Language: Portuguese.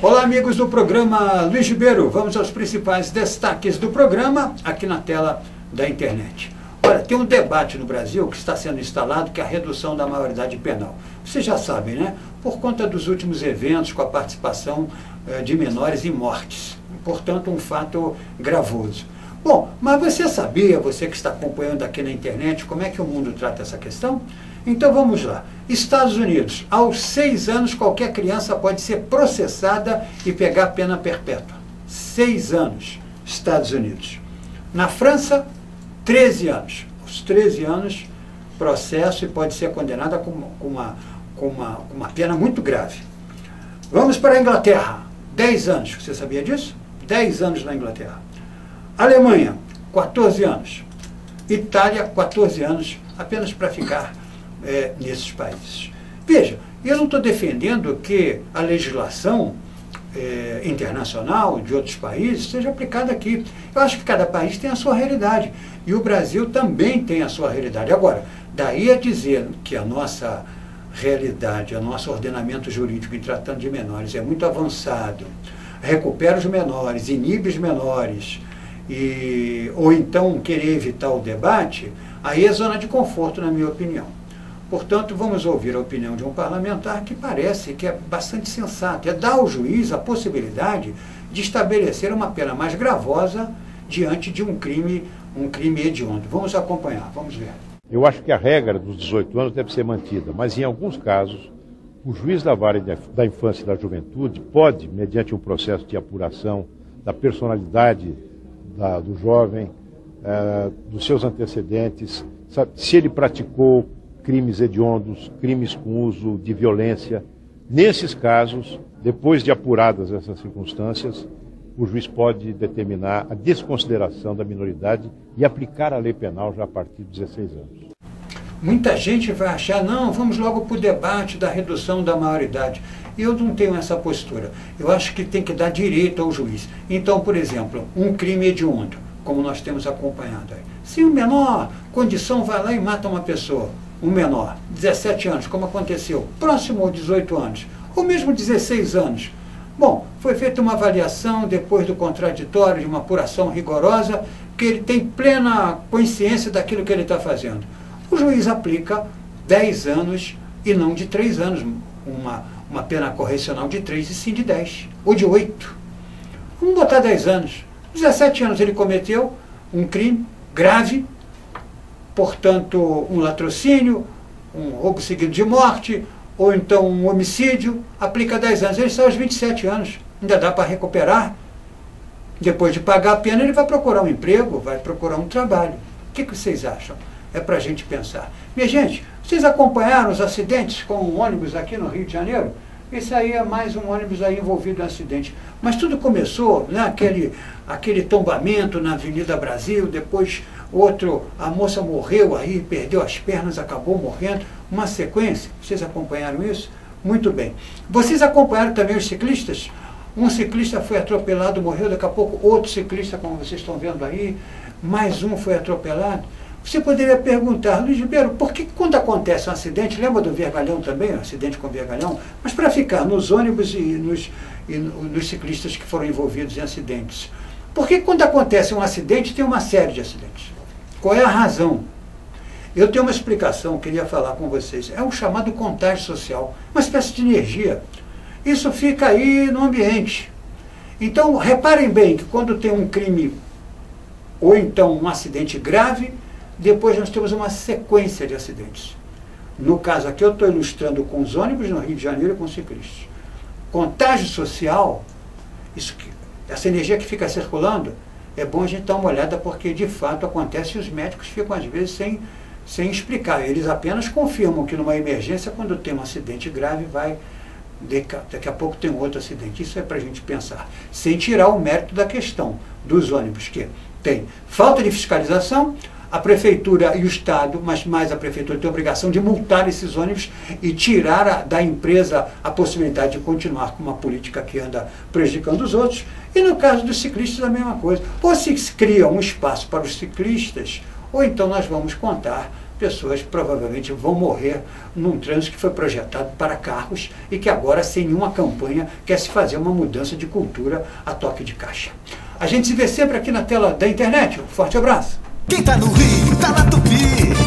Olá, amigos do programa Luiz Ribeiro. Vamos aos principais destaques do programa aqui na tela da internet. Olha, tem um debate no Brasil que está sendo instalado, que é a redução da maioridade penal. Vocês já sabem, né? Por conta dos últimos eventos com a participação de menores em mortes. Portanto, um fato gravoso. Bom, mas você sabia, você que está acompanhando aqui na internet, como é que o mundo trata essa questão? Então vamos lá. Estados Unidos, aos 6 anos qualquer criança pode ser processada e pegar pena perpétua. 6 anos, Estados Unidos. Na França, 13 anos. Aos 13 anos, processo e pode ser condenada com uma pena muito grave. Vamos para a Inglaterra, 10 anos. Você sabia disso? 10 anos na Inglaterra. Alemanha, 14 anos. Itália, 14 anos, apenas para ficar nesses países. Veja, eu não estou defendendo que a legislação internacional de outros países seja aplicada aqui. Eu acho que cada país tem a sua realidade. E o Brasil também tem a sua realidade. Agora, daí a dizer que a nossa realidade, o nosso ordenamento jurídico em tratando de menores é muito avançado, recupera os menores, inibe os menores, ou então querer evitar o debate, aí é zona de conforto, na minha opinião. Portanto, vamos ouvir a opinião de um parlamentar que parece que é bastante sensato, é dar ao juiz a possibilidade de estabelecer uma pena mais gravosa diante de um crime hediondo. Vamos acompanhar, vamos ver. Eu acho que a regra dos 18 anos deve ser mantida, mas em alguns casos, o juiz da vara da infância e da juventude pode, mediante um processo de apuração da personalidade do jovem, dos seus antecedentes, sabe, se ele praticou crimes hediondos, crimes com uso de violência. Nesses casos, depois de apuradas essas circunstâncias, o juiz pode determinar a desconsideração da minoridade e aplicar a lei penal já a partir de 16 anos. Muita gente vai achar, não, vamos logo para o debate da redução da maioridade. Eu não tenho essa postura. Eu acho que tem que dar direito ao juiz. Então, por exemplo, um crime hediondo, como nós temos acompanhado aí. Se um menor condição vai lá e mata uma pessoa, um menor, 17 anos, como aconteceu, próximo aos 18 anos, ou mesmo 16 anos. Bom, foi feita uma avaliação depois do contraditório, de uma apuração rigorosa, que ele tem plena consciência daquilo que ele está fazendo. O juiz aplica 10 anos e não de 3 anos, uma pena correcional de 3 e sim de 10, ou de 8. Vamos botar 10 anos. 17 anos ele cometeu um crime grave, portanto, um latrocínio, um roubo seguido de morte, ou então um homicídio, aplica 10 anos. Ele sai aos 27 anos, ainda dá para recuperar. Depois de pagar a pena, ele vai procurar um emprego, vai procurar um trabalho. O que vocês acham? É para a gente pensar. Minha gente, vocês acompanharam os acidentes com um ônibus aqui no Rio de Janeiro? Esse aí é mais um ônibus aí envolvido em acidente. Mas tudo começou, né, aquele tombamento na Avenida Brasil, depois a moça morreu aí, perdeu as pernas, acabou morrendo. Uma sequência, vocês acompanharam isso? Muito bem. Vocês acompanharam também os ciclistas? Um ciclista foi atropelado, morreu, daqui a pouco outro ciclista, como vocês estão vendo aí, mais um foi atropelado. Você poderia perguntar, Luiz Ribeiro, por que quando acontece um acidente, lembra do Vergalhão também, um acidente com o Vergalhão, mas para ficar nos ônibus e nos ciclistas que foram envolvidos em acidentes, por que quando acontece um acidente tem uma série de acidentes? Qual é a razão? Eu tenho uma explicação, queria falar com vocês. É o chamado contágio social, uma espécie de energia. Isso fica aí no ambiente. Então, reparem bem que quando tem um crime ou então um acidente grave, depois nós temos uma sequência de acidentes. No caso aqui eu estou ilustrando com os ônibus no Rio de Janeiro e com os ciclistas. Contágio social, essa energia que fica circulando, é bom a gente dar uma olhada porque de fato acontece e os médicos ficam às vezes sem explicar. Eles apenas confirmam que numa emergência, quando tem um acidente grave, daqui a pouco tem outro acidente. Isso é para a gente pensar. Sem tirar o mérito da questão dos ônibus, que tem falta de fiscalização, a prefeitura e o Estado, mas mais a prefeitura tem a obrigação de multar esses ônibus e tirar da empresa a possibilidade de continuar com uma política que anda prejudicando os outros. E no caso dos ciclistas a mesma coisa. Ou se cria um espaço para os ciclistas, ou então nós vamos contar pessoas provavelmente vão morrer num trânsito que foi projetado para carros e que agora, sem nenhuma campanha, quer se fazer uma mudança de cultura a toque de caixa. A gente se vê sempre aqui na tela da internet. Um forte abraço. Quem tá no Rio, tá na Tupi.